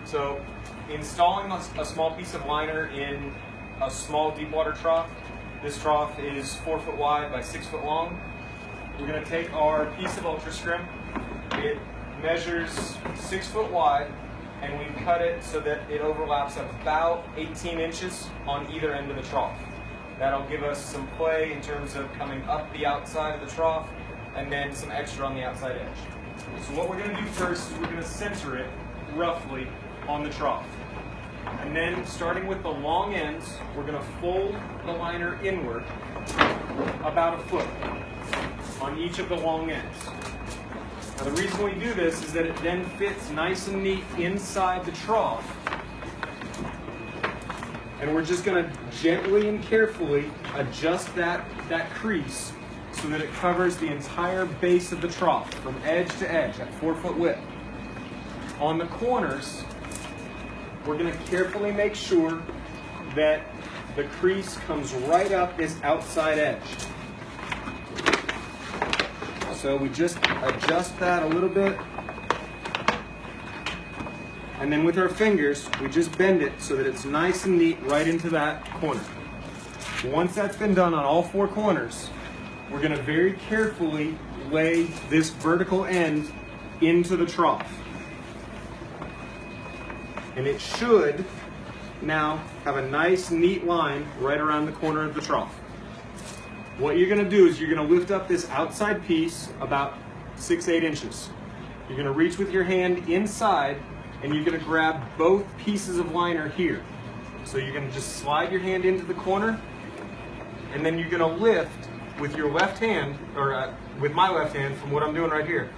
So installing a small piece of liner in a small deep water trough. This trough is 4 foot wide by 6 foot long. We're going to take our piece of ultra scrim. It measures 6 foot wide, and we cut it so that it overlaps about 18 inches on either end of the trough. That'll give us some play in terms of coming up the outside of the trough and then some extra on the outside edge. So what we're going to do first is we're going to center it roughly on the trough. And then starting with the long ends, we're going to fold the liner inward about a foot on each of the long ends. Now the reason we do this is that it then fits nice and neat inside the trough. And we're just going to gently and carefully adjust that crease so that it covers the entire base of the trough from edge to edge at 4 foot width. On the corners, we're going to carefully make sure that the crease comes right up this outside edge. So we just adjust that a little bit. And then with our fingers, we just bend it so that it's nice and neat right into that corner. Once that's been done on all 4 corners, we're going to very carefully lay this vertical end into the trough. And it should now have a nice, neat line right around the corner of the trough. What you're going to do is you're going to lift up this outside piece about 6-8 inches. You're going to reach with your hand inside, and you're going to grab both pieces of liner here. So you're going to just slide your hand into the corner, and then you're going to lift with your left hand, or with my left hand from what I'm doing right here,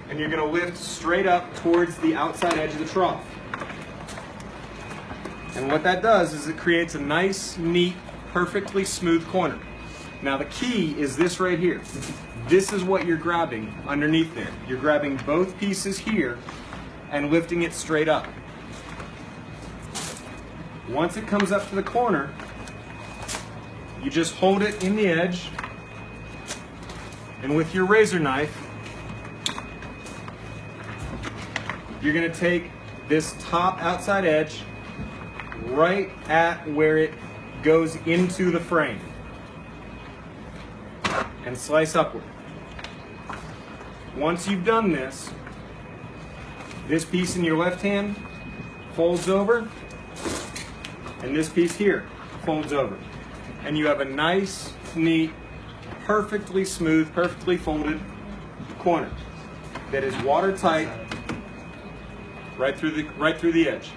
and you're going to lift straight up towards the outside edge of the trough. And what that does is it creates a nice, neat, perfectly smooth corner. Now the key is this right here. This is what you're grabbing underneath there. You're grabbing both pieces here and lifting it straight up. Once it comes up to the corner, you just hold it in the edge, and with your razor knife, you're going to take this top outside edge right at where it goes into the frame and slice upward. Once you've done this, this piece in your left hand folds over, and this piece here folds over. And you have a nice, neat, perfectly smooth, perfectly folded corner that is watertight right through the edge.